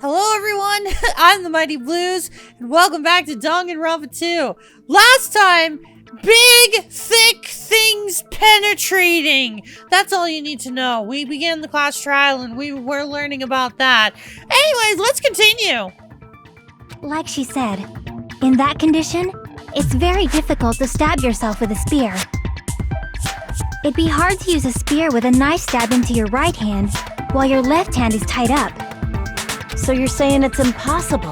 Hello everyone, I'm the Mighty Blues, and welcome back to Danganronpa 2. Last time, big, thick things penetrating. That's all you need to know. We began the class trial and we were learning about that. Anyways, let's continue. Like she said, in that condition, it's very difficult to stab yourself with a spear. It'd be hard to use a spear with a knife stabbed into your right hand while your left hand is tied up. So you're saying it's impossible?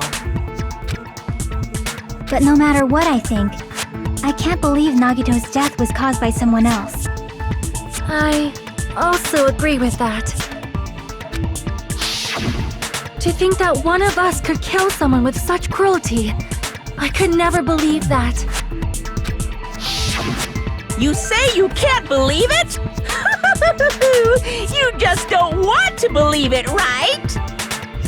But no matter what I think, I can't believe Nagito's death was caused by someone else. I also agree with that. To think that one of us could kill someone with such cruelty, I could never believe that. You say you can't believe it? You just don't want to believe it, right?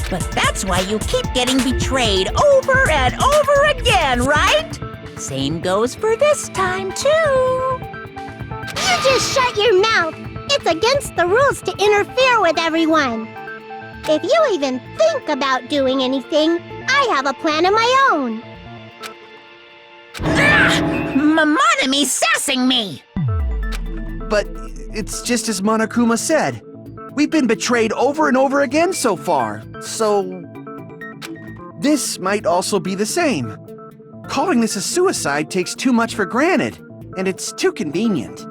But that's why you keep getting betrayed over and over again, right? Same goes for this time, too. You just shut your mouth. It's against the rules to interfere with everyone. If you even think about doing anything, I have a plan of my own. Monokuma's sassing me! But it's just as Monokuma said. We've been betrayed over and over again so far, so... this might also be the same. Calling this a suicide takes too much for granted, and it's too convenient.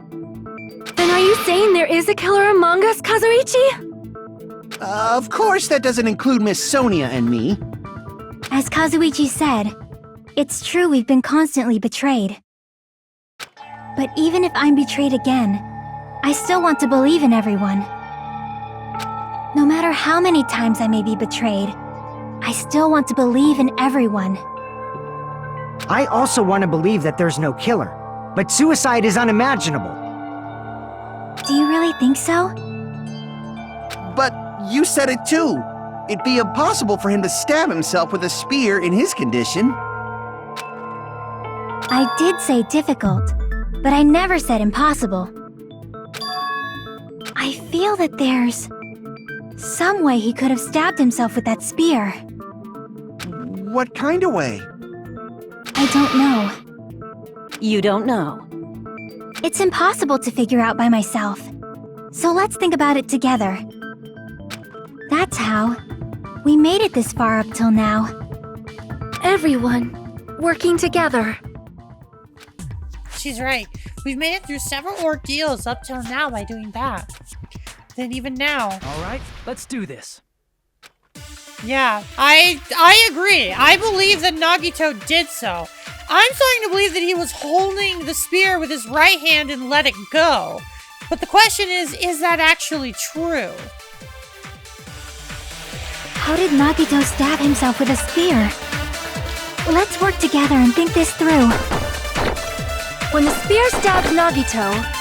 Then are you saying there is a killer among us, Kazuichi? Of course that doesn't include Miss Sonia and me. As Kazuichi said, it's true we've been constantly betrayed. But even if I'm betrayed again, I still want to believe in everyone. No matter how many times I may be betrayed, I still want to believe in everyone. I also want to believe that there's no killer, but suicide is unimaginable. Do you really think so? But you said it too. It'd be impossible for him to stab himself with a spear in his condition. I did say difficult, but I never said impossible. I feel that there's some way he could have stabbed himself with that spear. What kind of way? I don't know. You don't know. It's impossible to figure out by myself. So let's think about it together. That's how we made it this far up till now. Everyone working together. She's right. We've made it through several ordeals up till now by doing that. Then even now. All right, let's do this. Yeah, I agree. I believe that Nagito did so. I'm starting to believe that he was holding the spear with his right hand and let it go. But the question is that actually true? How did Nagito stab himself with a spear? Let's work together and think this through. When the spear stabbed Nagito,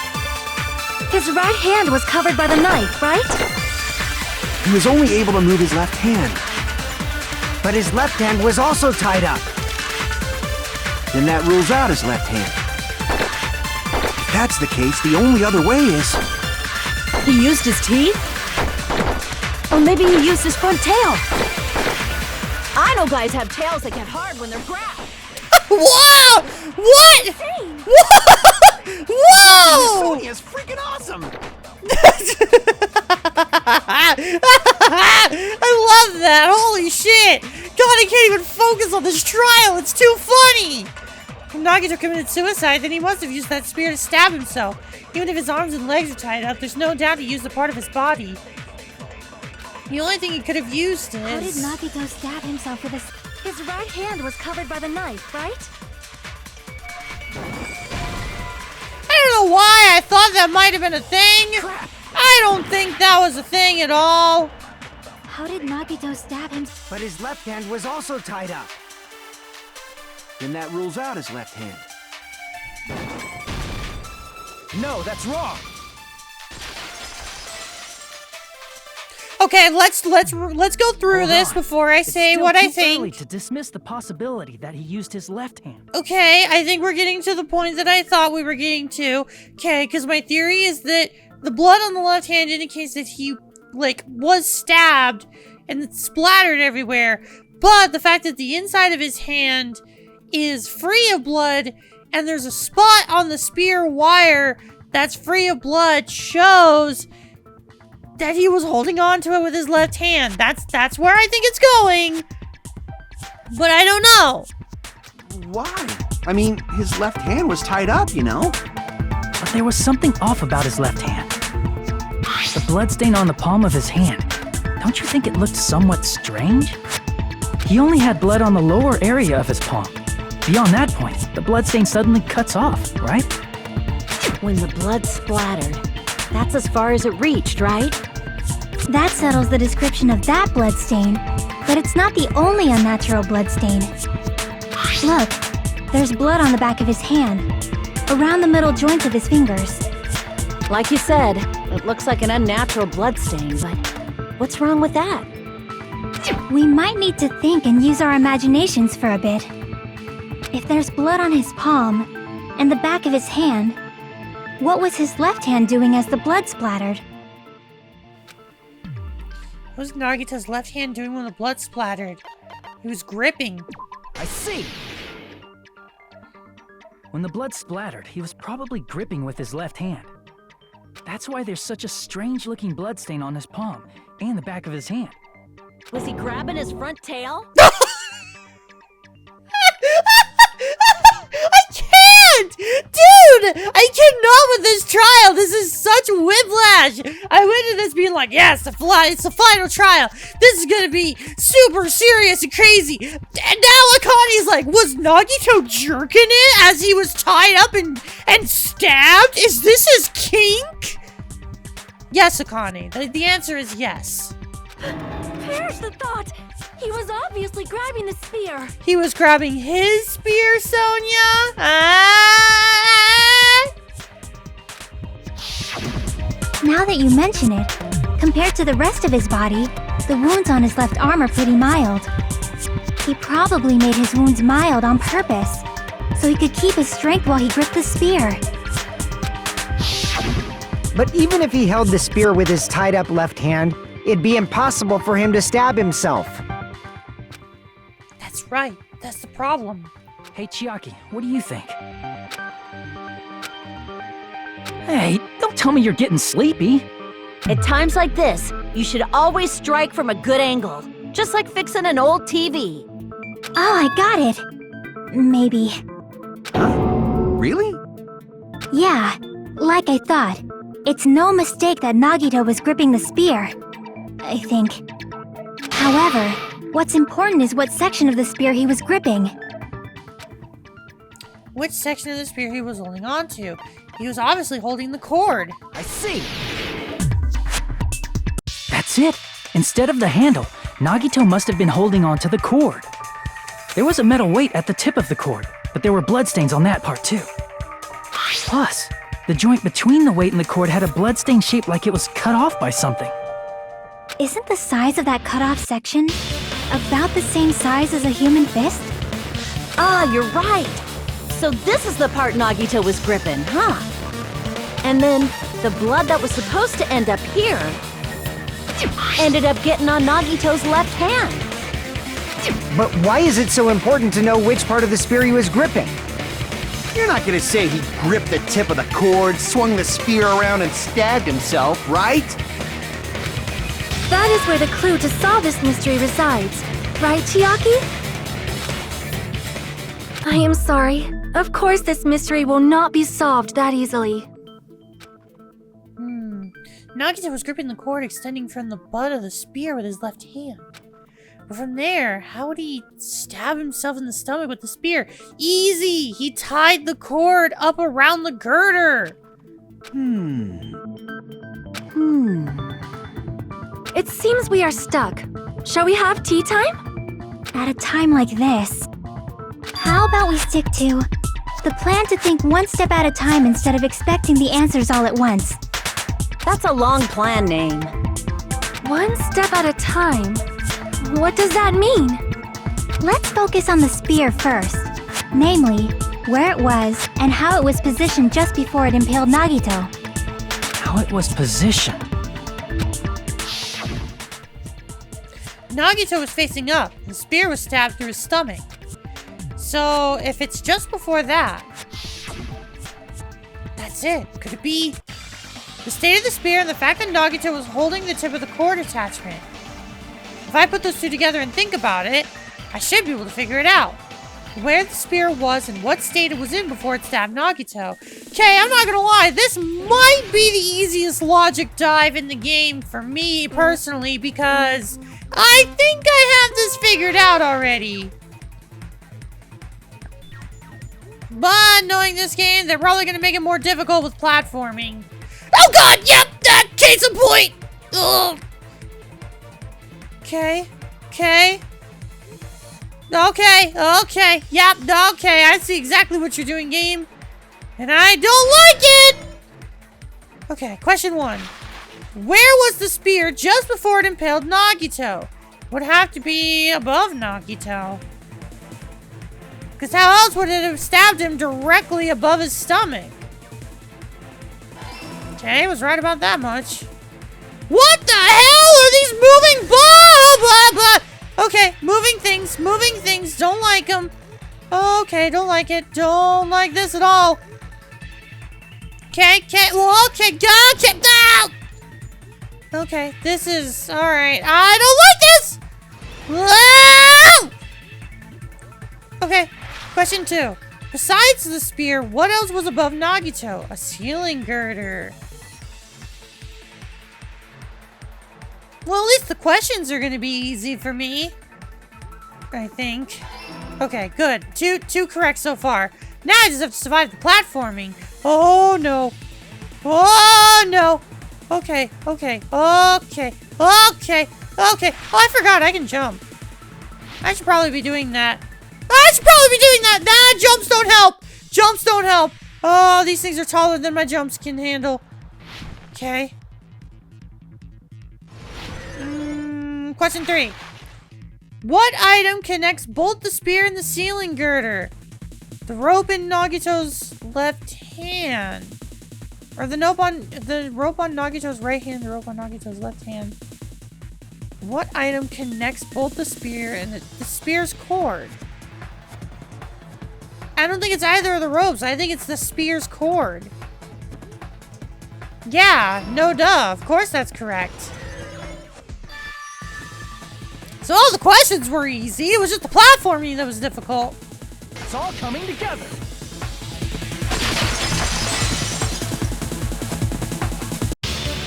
his right hand was covered by the knife, right? He was only able to move his left hand. But his left hand was also tied up. Then that rules out his left hand. If that's the case, the only other way is... He used his teeth? Or maybe he used his front tail. I know guys have tails that get hard when they're grabbed. Whoa! What? Whoa! Sonia's freaking awesome! I love that! Holy shit! God, I can't even focus on this trial! It's too funny! If Nagito committed suicide, then he must have used that spear to stab himself. Even if his arms and legs are tied up, there's no doubt he used a part of his body. The only thing he could have used is... How did Nagito stab himself with a... His right hand was covered by the knife, right? I don't know why I thought that might have been a thing. I don't think that was a thing at all. How did Nagito stab himself? But his left hand was also tied up. Then that rules out his left hand. No, that's wrong. Okay, let's go through this before I say what I think. Early to dismiss the possibility that he used his left hand. Okay, I think we're getting to the point that I thought we were getting to. Okay, because my theory is that the blood on the left hand indicates that he, like, was stabbed and it's splattered everywhere. But the fact that the inside of his hand is free of blood and there's a spot on the spear wire that's free of blood shows that he was holding on to it with his left hand. That's where I think it's going. But I don't know. Why? I mean, his left hand was tied up, you know? But there was something off about his left hand. The bloodstain on the palm of his hand. Don't you think it looked somewhat strange? He only had blood on the lower area of his palm. Beyond that point, the bloodstain suddenly cuts off, right? When the blood splattered, that's as far as it reached, right? That settles the description of that bloodstain, but it's not the only unnatural bloodstain. Look, there's blood on the back of his hand, around the middle joints of his fingers. Like you said, it looks like an unnatural bloodstain, but what's wrong with that? We might need to think and use our imaginations for a bit. If there's blood on his palm and the back of his hand, what was his left hand doing as the blood splattered? What was Nagito's left hand doing when the blood splattered? He was gripping. I see! When the blood splattered, he was probably gripping with his left hand. That's why there's such a strange-looking bloodstain on his palm and the back of his hand. Was he grabbing his front tail? I can't! Dude! I cannot with this trial! This is such whiplash! I went into this being like, yes, it's the final trial! This is gonna be super serious and crazy! And now Akani's like, was Nagito jerking it as he was tied up and stabbed? Is this his kink? Yes, Akani. The answer is yes. Perish the thought! He was obviously grabbing the spear! He was grabbing his spear, Sonia? Ah! Now that you mention it, compared to the rest of his body, the wounds on his left arm are pretty mild. He probably made his wounds mild on purpose, so he could keep his strength while he gripped the spear. But even if he held the spear with his tied-up left hand, it'd be impossible for him to stab himself. That's right. That's the problem. Hey, Chiaki, what do you think? Hey, don't tell me you're getting sleepy. At times like this, you should always strike from a good angle. Just like fixing an old TV. Oh, I got it. Maybe. Really? Yeah, like I thought. It's no mistake that Nagito was gripping the spear, I think. However, what's important is what section of the spear he was gripping. Which section of the spear he was holding on to? He was obviously holding the cord. I see. That's it. Instead of the handle, Nagito must have been holding on to the cord. There was a metal weight at the tip of the cord, but there were bloodstains on that part too. Plus, the joint between the weight and the cord had a bloodstain shaped like it was cut off by something. Isn't the size of that cut-off section about the same size as a human fist? Ah, you're right! So this is the part Nagito was gripping, huh? And then, the blood that was supposed to end up here ended up getting on Nagito's left hand. But why is it so important to know which part of the spear he was gripping? You're not gonna say he gripped the tip of the cord, swung the spear around, and stabbed himself, right? That is where the clue to solve this mystery resides, right, Chiaki? I am sorry. Of course this mystery will not be solved that easily. Nagito was gripping the cord extending from the butt of the spear with his left hand. But from there, how would he stab himself in the stomach with the spear? Easy! He tied the cord up around the girder! It seems we are stuck. Shall we have tea time? At a time like this, how about we stick to the plan to think one step at a time instead of expecting the answers all at once? That's a long plan name. One step at a time? What does that mean? Let's focus on the spear first. Namely, where it was and how it was positioned just before it impaled Nagito. How it was positioned. Nagito was facing up. The spear was stabbed through his stomach. So, if it's just before that... That's it. Could it be... the state of the spear and the fact that Nagito was holding the tip of the cord attachment? If I put those two together and think about it, I should be able to figure it out. Where the spear was and what state it was in before it stabbed Nagito. Okay, I'm not gonna lie, this might be the easiest logic dive in the game for me personally, because I think I have this figured out already. But knowing this game, they're probably gonna make it more difficult with platforming. Oh god, yep, that case in point! Ugh. Okay. Yep, okay, I see exactly what you're doing, game. And I don't like it! Okay, question 1. Where was the spear just before it impaled Nagito? Would have to be above Nagito. Because how else would it have stabbed him directly above his stomach? Okay, I was right about that much. What the hell are these moving Okay, moving things, don't like them. Okay, don't like it, don't like this at all. Okay, go! Okay, this is, alright, I don't like this! Okay, question 2. Besides the spear, what else was above Nagito? A ceiling girder. Well, at least the questions are gonna be easy for me. I think. Okay, good. Two correct so far. Now I just have to survive the platforming. Oh no. Oh no. Okay. Oh, I forgot I can jump. I should probably be doing that. Nah, jumps don't help. Oh, these things are taller than my jumps can handle. Okay. Question 3. What item connects both the spear and the ceiling girder? The rope in Nagito's left hand. Or the rope on Nagito's right hand, the rope on Nagito's left hand. What item connects both the spear and the spear's cord? I don't think it's either of the ropes. I think it's the spear's cord. Yeah, no duh. Of course that's correct. So all the questions were easy. It was just the platforming that was difficult. It's all coming together.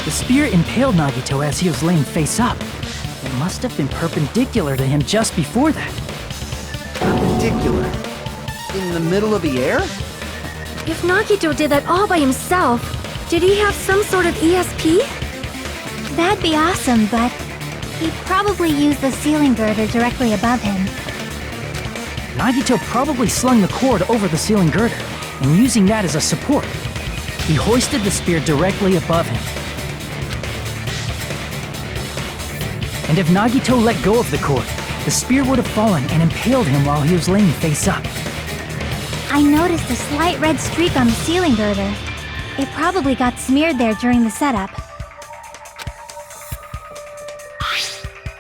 The spear impaled Nagito as he was laying face up. It must have been perpendicular to him just before that. Perpendicular? In the middle of the air? If Nagito did that all by himself, did he have some sort of ESP? That'd be awesome, but he'd probably use the ceiling girder directly above him. Nagito probably slung the cord over the ceiling girder, and using that as a support, he hoisted the spear directly above him. And if Nagito let go of the cord, the spear would have fallen and impaled him while he was laying face up. I noticed a slight red streak on the ceiling girder. It probably got smeared there during the setup.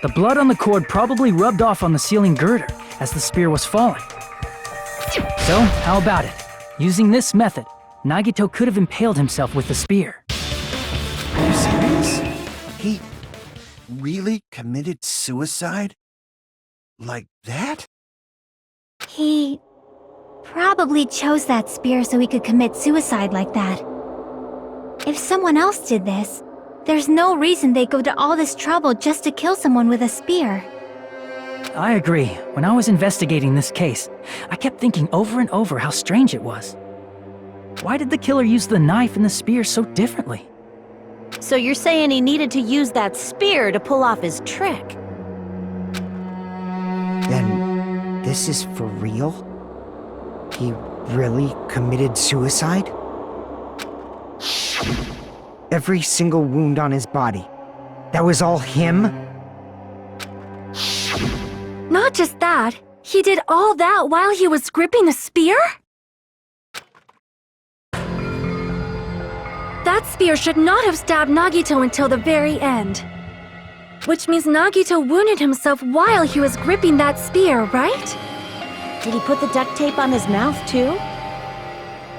The blood on the cord probably rubbed off on the ceiling girder as the spear was falling. So, how about it? Using this method, Nagito could have impaled himself with the spear. Are you serious? He really committed suicide? Like that? He probably chose that spear so he could commit suicide like that. If someone else did this, there's no reason they'd go to all this trouble just to kill someone with a spear. I agree. When I was investigating this case, I kept thinking over and over how strange it was. Why did the killer use the knife and the spear so differently? So you're saying he needed to use that spear to pull off his trick? Then this is for real? He really committed suicide? Every single wound on his body. That was all him? Not just that, he did all that while he was gripping the spear? That spear should not have stabbed Nagito until the very end. Which means Nagito wounded himself while he was gripping that spear, right? Did he put the duct tape on his mouth, too?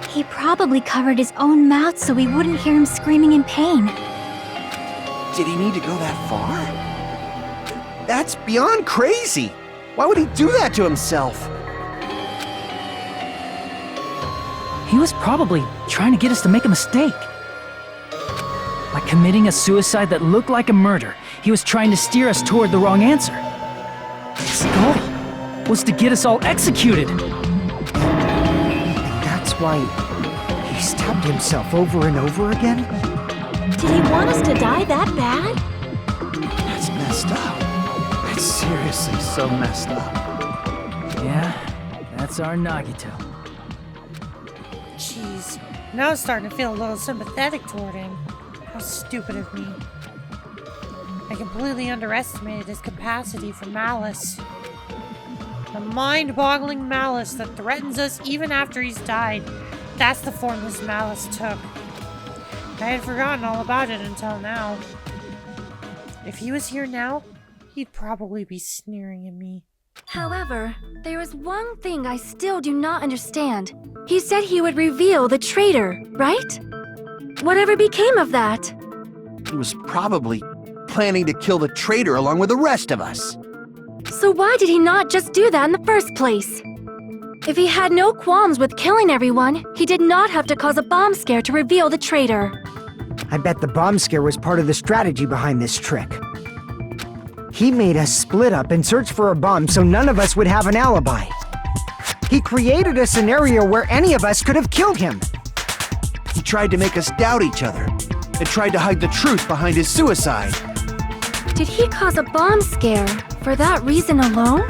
He probably covered his own mouth so we wouldn't hear him screaming in pain. Did he need to go that far? That's beyond crazy. Why would he do that to himself? He was probably trying to get us to make a mistake. By committing a suicide that looked like a murder, he was trying to steer us toward the wrong answer. His goal was to get us all executed. That's why he stabbed himself over and over again? Did he want us to die that bad? That's messed up. That's seriously so messed up. Yeah, that's our Nagito. Jeez. Now I'm starting to feel a little sympathetic toward him. How stupid of me. I completely underestimated his capacity for malice. The mind-boggling malice that threatens us even after he's died. That's the form his malice took. I had forgotten all about it until now. If he was here now, he'd probably be sneering at me. However, there is one thing I still do not understand. He said he would reveal the traitor, right? Whatever became of that? He was probably planning to kill the traitor along with the rest of us. So why did he not just do that in the first place? If he had no qualms with killing everyone, he did not have to cause a bomb scare to reveal the traitor. I bet the bomb scare was part of the strategy behind this trick. He made us split up and search for a bomb so none of us would have an alibi. He created a scenario where any of us could have killed him. He tried to make us doubt each other and tried to hide the truth behind his suicide. Did he cause a bomb scare for that reason alone?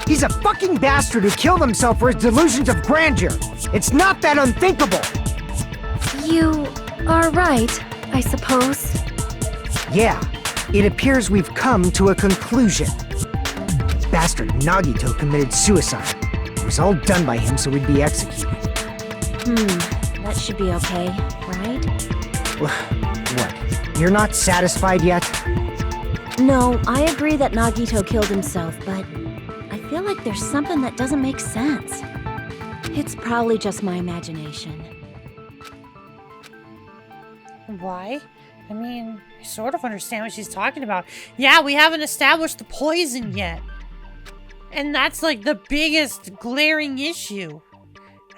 He's a fucking bastard who killed himself for his delusions of grandeur. It's not that unthinkable. You are right, I suppose. Yeah, it appears we've come to a conclusion. Bastard Nagito committed suicide. It was all done by him so we'd be executed. That should be okay, right? What? You're not satisfied yet? No, I agree that Nagito killed himself, but I feel like there's something that doesn't make sense. It's probably just my imagination. Why? I mean, I sort of understand what she's talking about. Yeah, we haven't established the poison yet. And that's like the biggest glaring issue.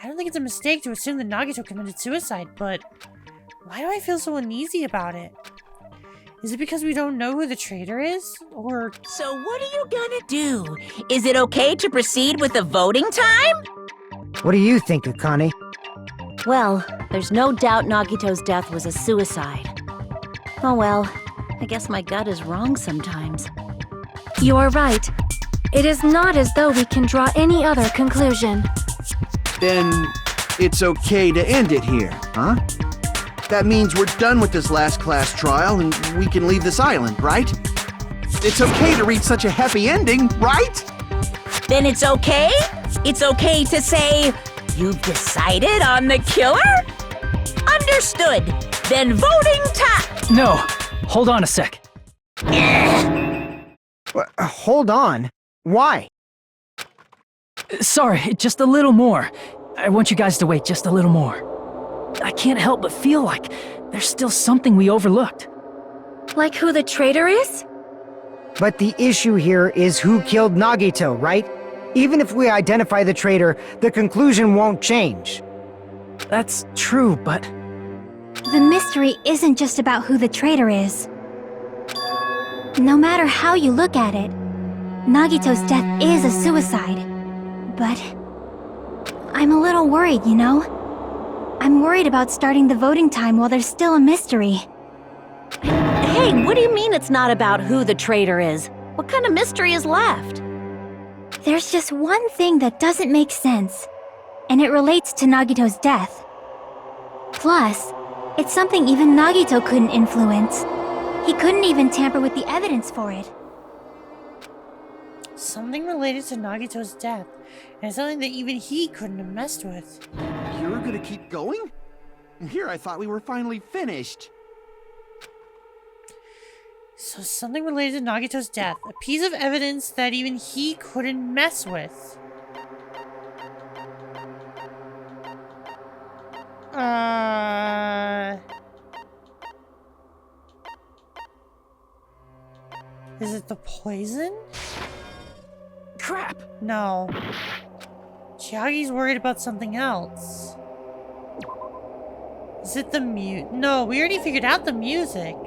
I don't think it's a mistake to assume that Nagito committed suicide, but why do I feel so uneasy about it? Is it because we don't know who the traitor is? Or... So what are you gonna do? Is it okay to proceed with the voting time? What do you think, Akane? Well, there's no doubt Nagito's death was a suicide. Oh well, I guess my gut is wrong sometimes. You are right. It is not as though we can draw any other conclusion. Then it's okay to end it here, huh? That means we're done with this last class trial and we can leave this island, right? It's okay to reach such a happy ending, right? Then it's okay? It's okay to say, you've decided on the killer? Understood. Then voting time. No, hold on a sec. Hold on. Why? Sorry, just a little more. I want you guys to wait just a little more. I can't help but feel like there's still something we overlooked. Like who the traitor is? But the issue here is who killed Nagito, right? Even if we identify the traitor, the conclusion won't change. That's true, but... The mystery isn't just about who the traitor is. No matter how you look at it, Nagito's death is a suicide. But... I'm a little worried, you know? I'm worried about starting the voting time while there's still a mystery. Hey, what do you mean it's not about who the traitor is? What kind of mystery is left? There's just one thing that doesn't make sense, and it relates to Nagito's death. Plus, it's something even Nagito couldn't influence. He couldn't even tamper with the evidence for it. Something related to Nagito's death, and something that even he couldn't have messed with. You're gonna keep going? Here I thought we were finally finished. So something related to Nagito's death. A piece of evidence that even he couldn't mess with. Is it the poison? Crap! No. Chiagi's worried about something else. Is it the No, we already figured out the music.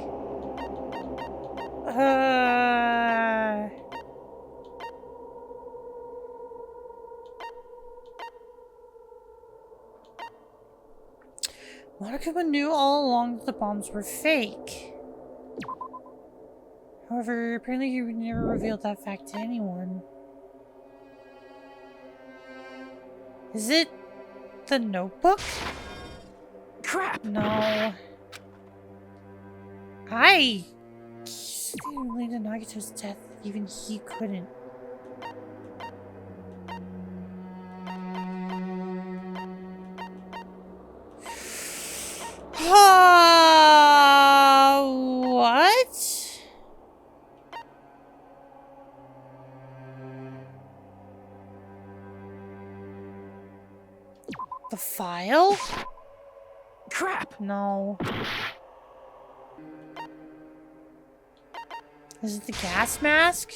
Monokuma knew all along that the bombs were fake. However, apparently he never revealed that fact to anyone. Is it the notebook? Crap! No. I related to Nagito's death, even he couldn't. What? The file? Crap! No. Is it the gas mask?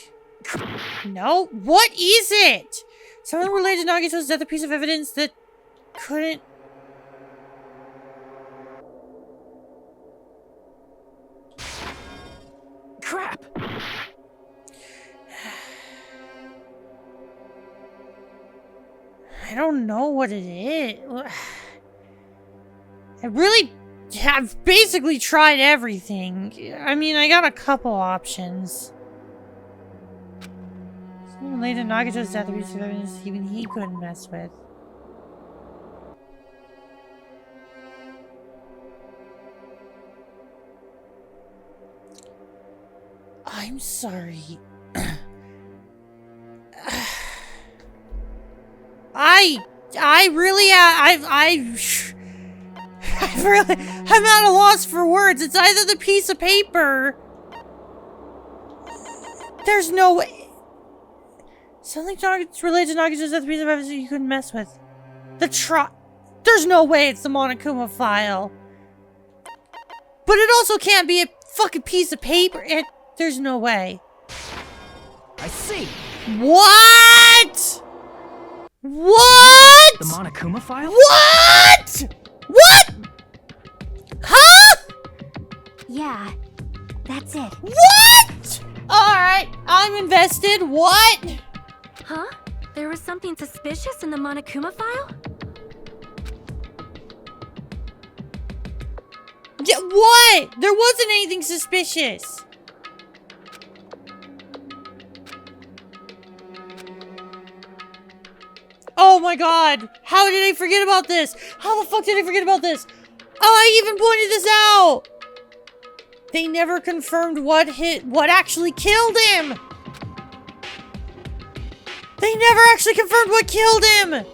No. What is it? Something related to Nagito's death, a piece of evidence that couldn't... Crap! I don't know what it is. I really have basically tried everything. I mean, I got a couple options. Something related to Nagito's death, a piece of evidence even he couldn't mess with. I'm sorry. I'm at a loss for words. It's either the piece of paper. There's no way. Something related to Nagito's death, a piece of evidence you couldn't mess with. There's no way it's the Monokuma file. But it also can't be a fucking piece of paper. There's no way. I see. What? What? The Monokuma file? What? What? Huh? Yeah, that's it. What? Alright, I'm invested. What? Huh? There was something suspicious in the Monokuma file? Yeah, what? There wasn't anything suspicious. Oh my god! How did I forget about this? How the fuck did I forget about this? Oh, I even pointed this out! They never confirmed what actually killed him! They never actually confirmed what killed him!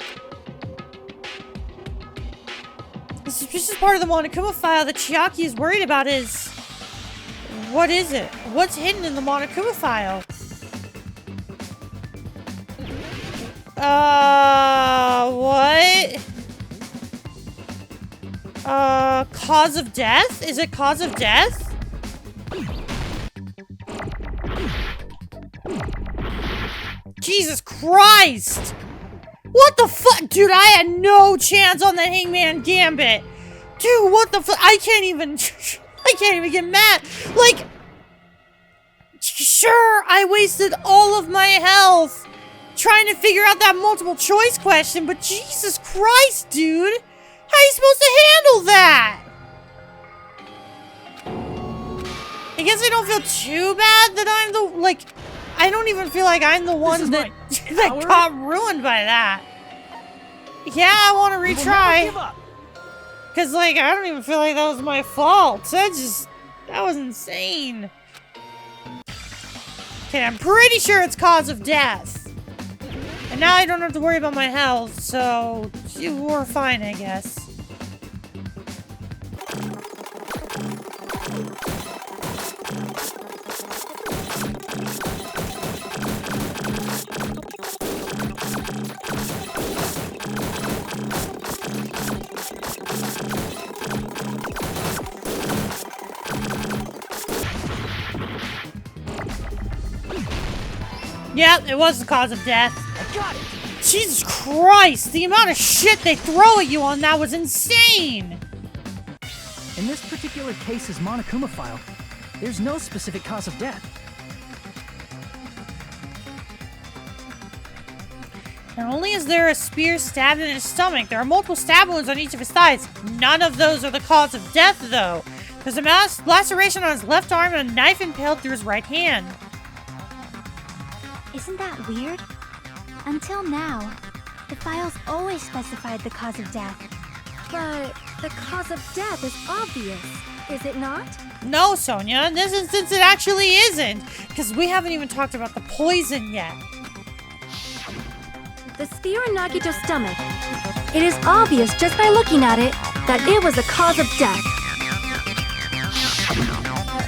The suspicious part of the Monokuma file that Chiaki is worried about is... What is it? What's hidden in the Monokuma file? What? Cause of death? Is it cause of death? Jesus Christ! What the fuck? Dude, I had no chance on the Hangman Gambit. Dude, what the fuck? I can't even get mad. Like, sure, I wasted all of my health trying to figure out that multiple choice question, but Jesus Christ, dude! How are you supposed to handle that? I guess I don't feel too bad that I'm the, like, I don't even feel like I'm the one that got ruined by that. Yeah, I want to retry. Because, like, I don't even feel like that was my fault. That was insane. Okay, I'm pretty sure it's cause of death. And now I don't have to worry about my health, so we're fine, I guess. Yep, it was the cause of death. I got it! Jesus Christ! The amount of shit they throw at you on that was insane! In this particular case's Monokuma file, there's no specific cause of death. Not only is there a spear stabbed in his stomach, there are multiple stab wounds on each of his thighs. None of those are the cause of death, though. There's a laceration on his left arm and a knife impaled through his right hand. Isn't that weird? Until now, the files always specified the cause of death. But the cause of death is obvious, is it not? No, Sonia, in this instance it actually isn't, because we haven't even talked about the poison yet. The spear in Nagito's stomach. It is obvious just by looking at it that it was the cause of death.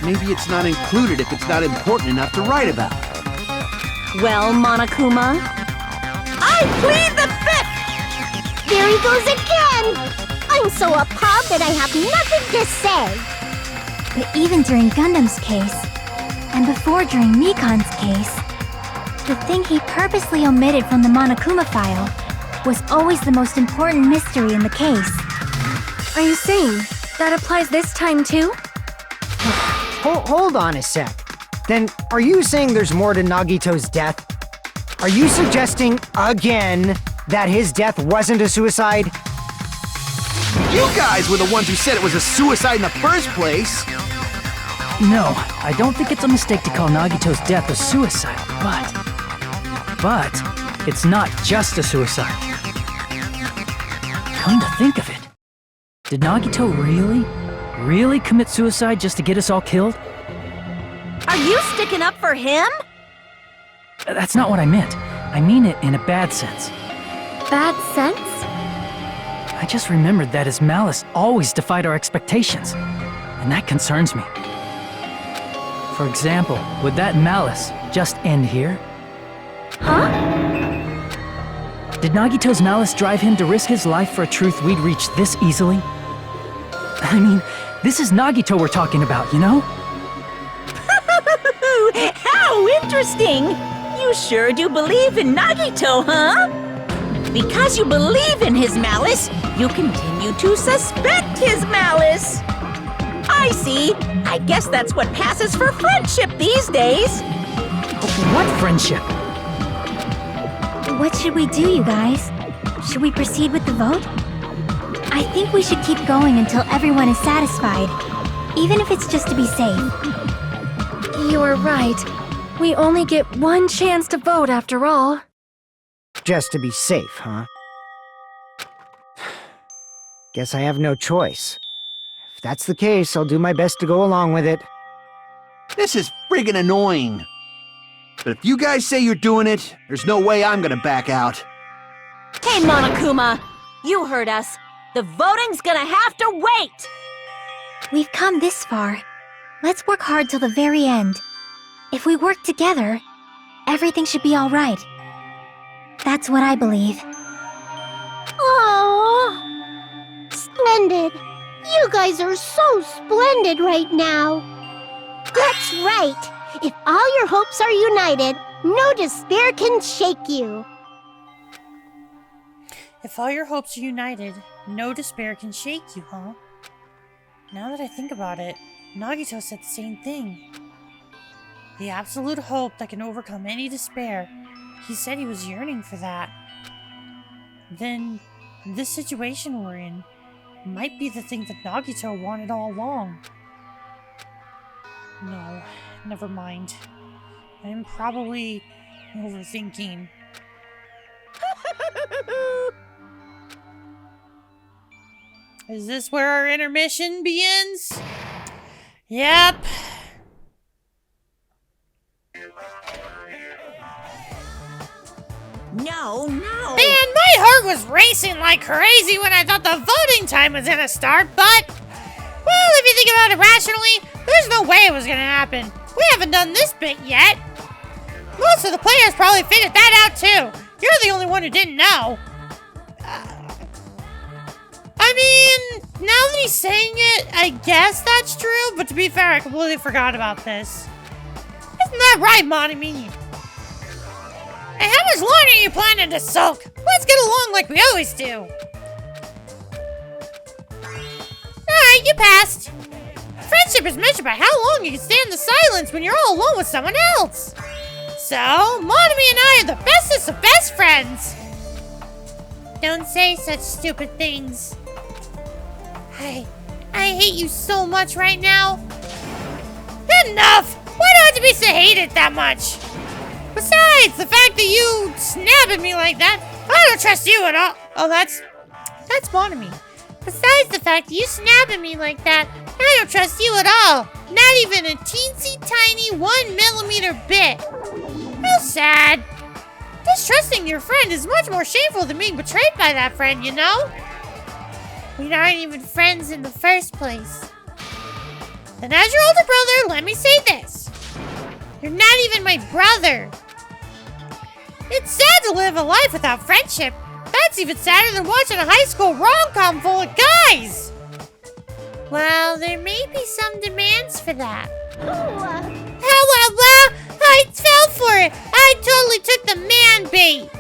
Maybe it's not included if it's not important enough to write about. Well, Monokuma, I plead the fifth! There he goes again! I'm so appalled that I have nothing to say. But even during Gundam's case, and before during Mikan's case, the thing he purposely omitted from the Monokuma file was always the most important mystery in the case. Are you saying that applies this time too? Hold on a sec. Then, are you saying there's more to Nagito's death? Are you suggesting, again, that his death wasn't a suicide? You guys were the ones who said it was a suicide in the first place! No, I don't think it's a mistake to call Nagito's death a suicide, but it's not just a suicide. Come to think of it, did Nagito really commit suicide just to get us all killed? Are you sticking up for him? That's not what I meant. I mean it in a bad sense. Bad sense? I just remembered that his malice always defied our expectations, and that concerns me. For example, would that malice just end here? Huh? Did Nagito's malice drive him to risk his life for a truth we'd reach this easily? I mean, this is Nagito we're talking about, you know? How interesting! You sure do believe in Nagito, huh? Because you believe in his malice, you continue to suspect his malice. I see. I guess that's what passes for friendship these days. What friendship? What should we do, you guys? Should we proceed with the vote? I think we should keep going until everyone is satisfied, even if it's just to be safe. You are right. We only get one chance to vote after all. Just to be safe, huh? Guess I have no choice. If that's the case, I'll do my best to go along with it. This is friggin' annoying. But if you guys say you're doing it, there's no way I'm gonna back out. Hey, Monokuma, you heard us. The voting's gonna have to wait! We've come this far. Let's work hard till the very end. If we work together, everything should be all right. That's what I believe. Aww. Splendid. You guys are so splendid right now. That's right. If all your hopes are united, no despair can shake you. If all your hopes are united, no despair can shake you, huh? Now that I think about it, Nagito said the same thing. The absolute hope that can overcome any despair. He said he was yearning for that. Then, this situation we're in might be the thing that Nagito wanted all along. No, never mind. I'm probably overthinking. Is this where our intermission begins? Yep. No. Man, my heart was racing like crazy when I thought the voting time was gonna start, but... Well, if you think about it rationally, there's no way it was gonna happen. We haven't done this bit yet. Most of the players probably figured that out too. You're the only one who didn't know. I mean, now that he's saying it, I guess that's true, but to be fair, I completely forgot about this. Isn't that right, Monami? Hey, how much longer are you planning to sulk? Let's get along like we always do. Alright, you passed. Friendship is measured by how long you can stand the silence when you're all alone with someone else. So, Monami and I are the bestest of best friends. Don't say such stupid things. I hate you so much right now. Enough! Why do I have to be so hated that much? Besides, the fact that you snap at me like that, I don't trust you at all. Oh, that's Monami. Besides the fact that you snap at me like that, I don't trust you at all. Not even a teensy tiny 1mm bit. How sad. Distrusting your friend is much more shameful than being betrayed by that friend, you know? We aren't even friends in the first place. And as your older brother, let me say this. You're not even my brother. It's sad to live a life without friendship. That's even sadder than watching a high school rom-com full of guys. Well, there may be some demands for that. I fell for it. I totally took the man bait.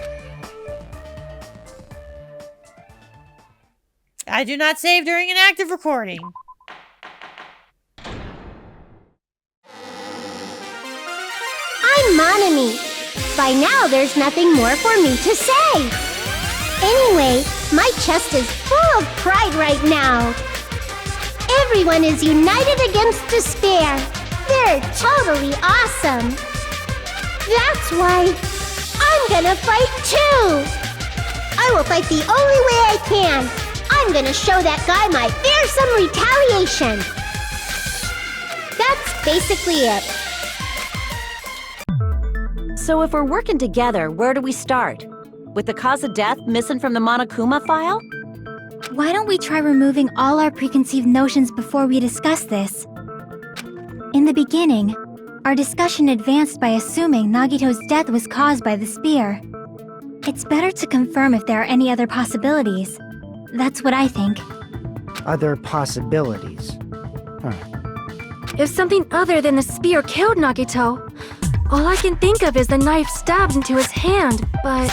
I do not save during an active recording. I'm Monami. By now, there's nothing more for me to say. Anyway, my chest is full of pride right now. Everyone is united against despair. They're totally awesome. That's why I'm gonna fight too. I will fight the only way I can. I'm gonna show that guy my fearsome retaliation. That's basically it. So if we're working together, where do we start? With the cause of death missing from the Monokuma file? Why don't we try removing all our preconceived notions before we discuss this? In the beginning, our discussion advanced by assuming Nagito's death was caused by the spear. It's better to confirm if there are any other possibilities. That's what I think. Other possibilities. If something other than the spear killed Nagito, all I can think of is the knife stabbed into his hand, but...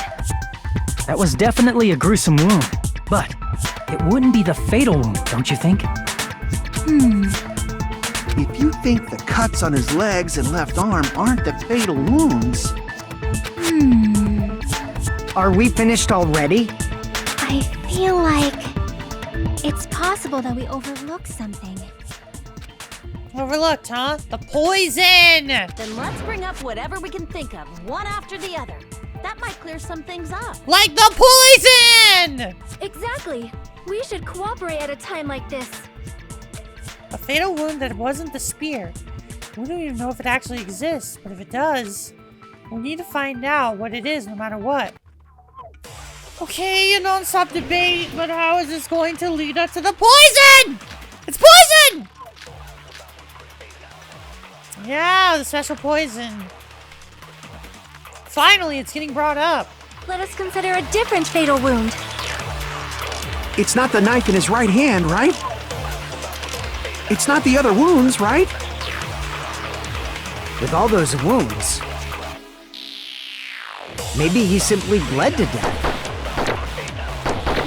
That was definitely a gruesome wound, but it wouldn't be the fatal wound, don't you think? If you think the cuts on his legs and left arm aren't the fatal wounds... Are we finished already? I feel like... it's possible that we overlooked something. Overlooked, huh? The poison! Then let's bring up whatever we can think of, one after the other. That might clear some things up. Like the poison! Exactly. We should cooperate at a time like this. A fatal wound that wasn't the spear. We don't even know if it actually exists, but if it does, we need to find out what it is no matter what. Okay, a non-stop debate, but how is this going to lead us to the poison? It's poison! Yeah, the special poison. Finally, it's getting brought up. Let us consider a different fatal wound. It's not the knife in his right hand, right? It's not the other wounds, right? With all those wounds, maybe he simply bled to death.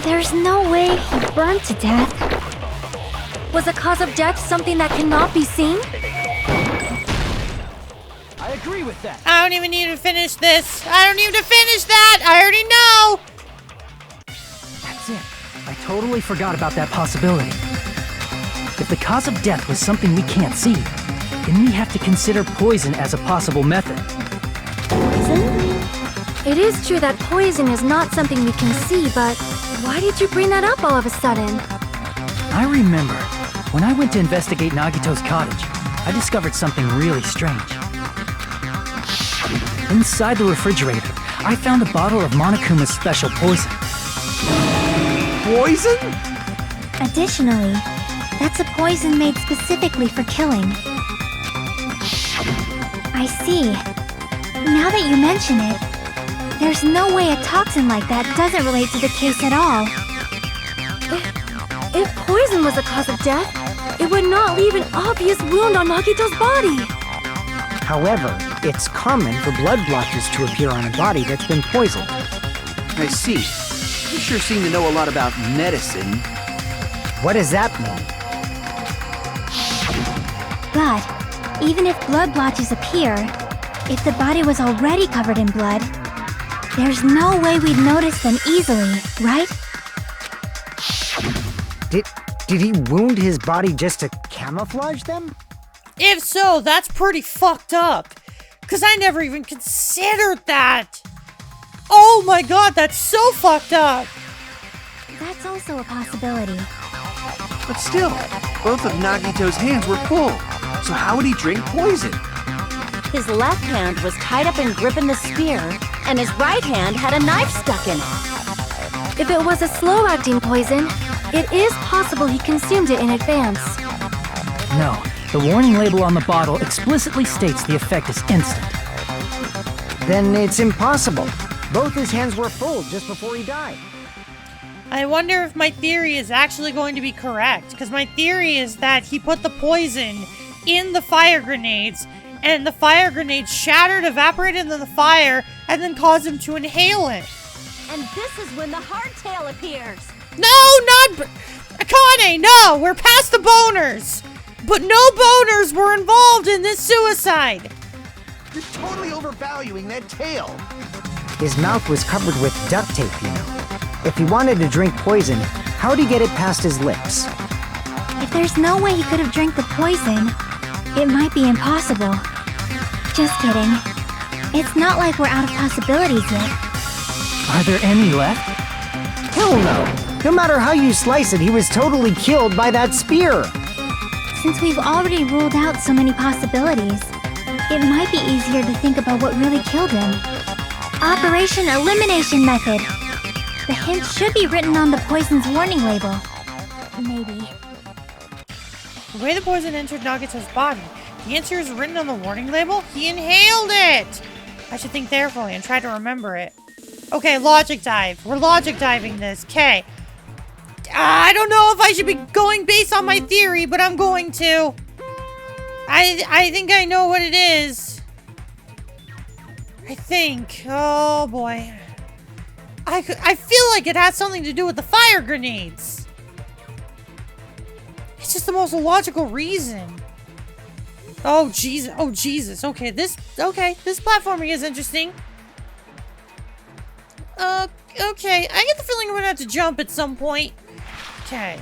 There's no way he burned to death. Was the cause of death something that cannot be seen? I agree with that. I don't even need to finish this. I don't need to finish that. I already know. That's it. I totally forgot about that possibility. If the cause of death was something we can't see, then we have to consider poison as a possible method. It is true that poison is not something we can see, but why did you bring that up all of a sudden? I remember, when I went to investigate Nagito's cottage, I discovered something really strange. Inside the refrigerator, I found a bottle of Monokuma's special poison. Poison? Additionally, that's a poison made specifically for killing. I see. Now that you mention it, there's no way a toxin like that doesn't relate to the case at all. If poison was the cause of death, it would not leave an obvious wound on Nagito's body. However, It's common for blood blotches to appear on a body that's been poisoned. I see. You sure seem to know a lot about medicine. What does that mean? But even if blood blotches appear, if the body was already covered in blood, there's no way we'd notice them easily, right? Did he wound his body just to camouflage them? If so, that's pretty fucked up. Because I never even considered that. Oh my god, that's so fucked up. That's also a possibility. But still, both of Nagito's hands were full. So how would he drink poison? His left hand was tied up and gripping the spear, and his right hand had a knife stuck in it. If it was a slow-acting poison, it is possible he consumed it in advance. No, the warning label on the bottle explicitly states the effect is instant. Then it's impossible. Both his hands were full just before he died. I wonder if my theory is actually going to be correct. Because my theory is that he put the poison in the fire grenades, and the fire grenades shattered, evaporated into the fire, and then caused him to inhale it. And this is when the hardtail appears. No, not... Akane, no! We're past the boners! But no boners were involved in this suicide! You're totally overvaluing that tail. His mouth was covered with duct tape, you know. If he wanted to drink poison, how'd he get it past his lips? If there's no way he could have drank the poison, it might be impossible. Just kidding. It's not like we're out of possibilities yet. Are there any left? Hell no! No matter how you slice it, he was totally killed by that spear! Since we've already ruled out so many possibilities, it might be easier to think about what really killed him. Operation Elimination Method. The hint should be written on the poison's warning label. Maybe. The way the poison entered Nagito's body, the answer is written on the warning label? He inhaled it! I should think carefully and try to remember it. Okay, logic dive. We're logic diving this. Okay. I don't know if I should be going based on my theory, but I'm going to. I think I know what it is. I think. Oh boy. I feel like it has something to do with the fire grenades. It's just the most illogical reason. Oh Jesus. Oh Jesus. Okay, this platforming is interesting. Okay, I get the feeling I'm gonna have to jump at some point. Okay.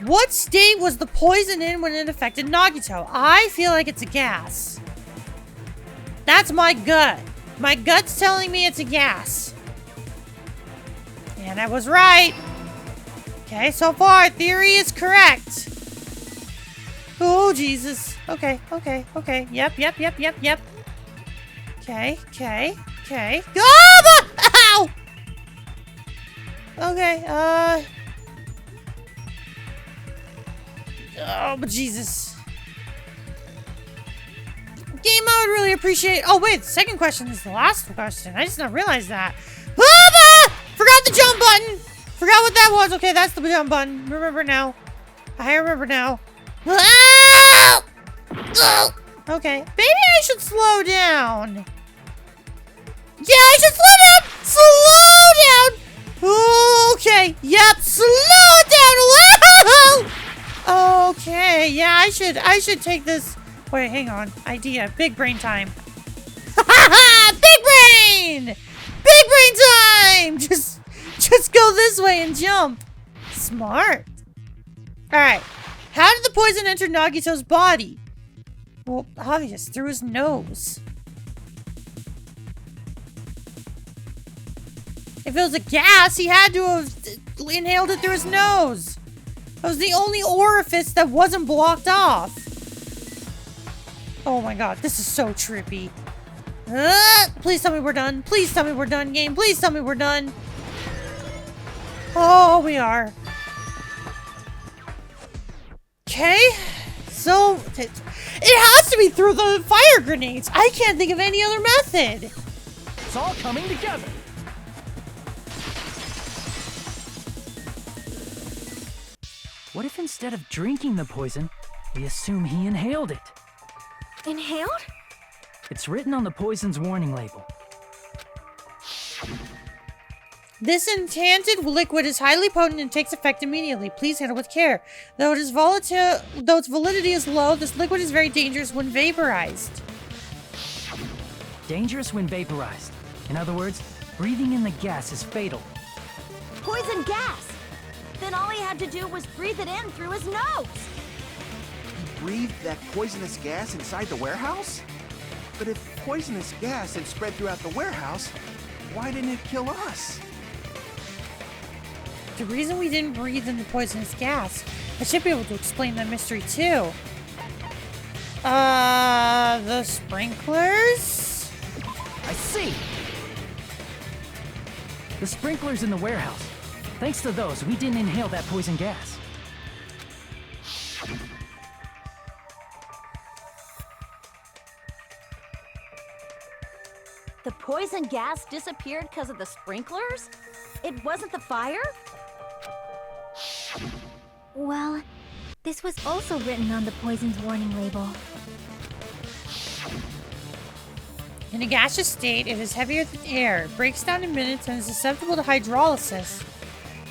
What state was the poison in when it affected Nagito? I feel like it's a gas. That's my gut. My gut's telling me it's a gas. And I was right. Okay, so far, theory is correct. Oh, Jesus. Okay. Yep. Okay. Oh! Ow! Okay, oh, but Jesus. Game, I would really appreciate... Oh, wait, the second question is the last question. I just not realized that. Ah! Forgot the jump button! Forgot what that was. Okay, that's the jump button. Remember now. I remember now. Ah! Okay, maybe I should slow down. Yeah, I should slow down! Slow down! Okay, yep, slow down! Whoa! Okay, yeah, I should take this. Wait, hang on. Idea. Big brain time. Big brain! Big brain time! Just go this way and jump. Smart. Alright. How did the poison enter Nagito's body? Well, obvious, through his nose. If it was a gas, he had to have inhaled it through his nose. That was the only orifice that wasn't blocked off. Oh my god, this is so trippy. Please tell me we're done. Please tell me we're done, game. Please tell me we're done. Oh, we are. Okay. So, it has to be through the fire grenades. I can't think of any other method. It's all coming together. What if instead of drinking the poison, we assume he inhaled it? Inhaled? It's written on the poison's warning label. This enchanted liquid is highly potent and takes effect immediately. Please handle with care. Though its validity is low, this liquid is very dangerous when vaporized. Dangerous when vaporized. In other words, breathing in the gas is fatal. Poison gas! Then all he had to do was breathe it in through his nose! He breathed that poisonous gas inside the warehouse? But if poisonous gas had spread throughout the warehouse, why didn't it kill us? The reason we didn't breathe in the poisonous gas. I should be able to explain that mystery too. The sprinklers? I see! The sprinklers in the warehouse. Thanks to those, we didn't inhale that poison gas. The poison gas disappeared because of the sprinklers? It wasn't the fire? Well, this was also written on the poison's warning label. In a gaseous state, it is heavier than air, breaks down in minutes, and is susceptible to hydrolysis.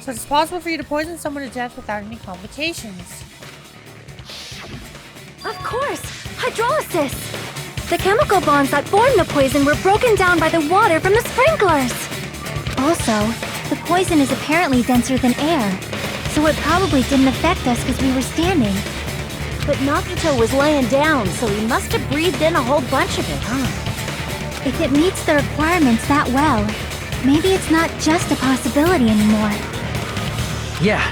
So it's possible for you to poison someone to death without any complications. Of course! Hydrolysis! The chemical bonds that formed the poison were broken down by the water from the sprinklers! Also, the poison is apparently denser than air, so it probably didn't affect us because we were standing. But Nagito was laying down, so he must have breathed in a whole bunch of it, huh? If it meets the requirements that well, maybe it's not just a possibility anymore. Yeah,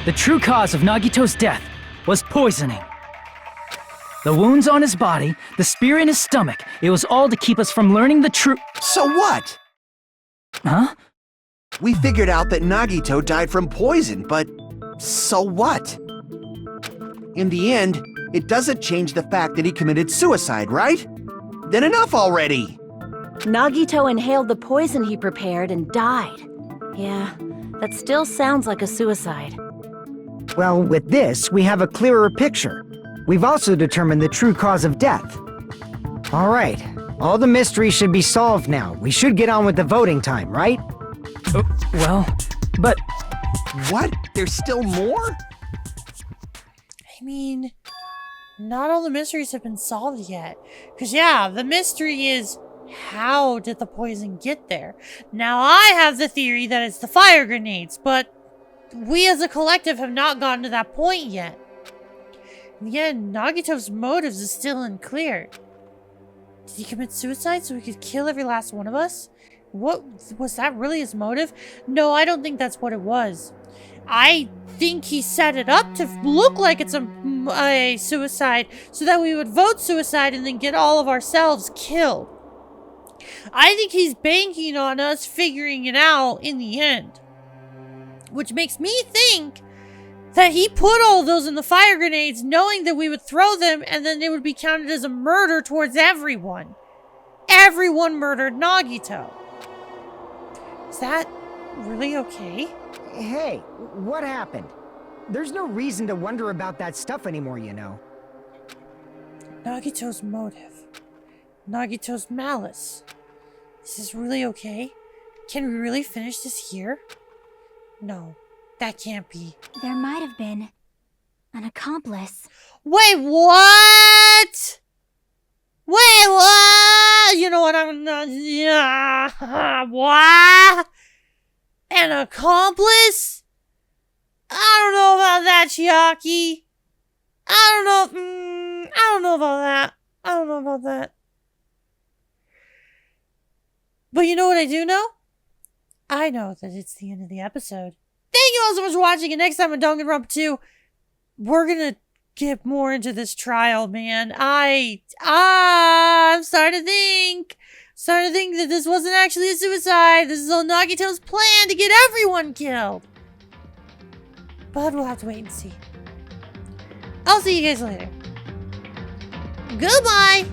the true cause of Nagito's death was poisoning. The wounds on his body, the spear in his stomach, it was all to keep us from learning the truth. So what? Huh? We figured out that Nagito died from poison, but so what? In the end, it doesn't change the fact that he committed suicide, right? Then enough already! Nagito inhaled the poison he prepared and died. Yeah, that still sounds like a suicide. Well, with this, we have a clearer picture. We've also determined the true cause of death. All right, all the mysteries should be solved now. We should get on with the voting time, right? Well, but... What? There's still more? I mean, not all the mysteries have been solved yet. Because yeah, the mystery is, how did the poison get there? Now I have the theory that it's the fire grenades, but we as a collective have not gotten to that point yet. In the end, Nagito's motives is still unclear. Did he commit suicide so he could kill every last one of us? What was that really his motive? No, I don't think that's what it was. I think he set it up to look like it's a suicide so that we would vote suicide and then get all of ourselves killed. I think he's banking on us figuring it out in the end. Which makes me think that he put all those in the fire grenades knowing that we would throw them and then it would be counted as a murder towards everyone. Everyone murdered Nagito. Is that really okay? Hey, what happened? There's no reason to wonder about that stuff anymore, you know. Nagito's motive. Nagito's malice. Is this really okay? Can we really finish this here? No, that can't be. There might have been an accomplice. Wait, what? Wait, what? You know what? I'm not. Yeah. What? An accomplice? I don't know about that, Chiaki. I don't know. I don't know about that. I don't know about that. But you know what I do know? I know that it's the end of the episode. Thank you all so much for watching, and next time on Danganronpa 2, we're gonna get more into this trial, man. I'm starting to think that this wasn't actually a suicide. This is all Nagito's plan to get everyone killed. But we'll have to wait and see. I'll see you guys later. Goodbye!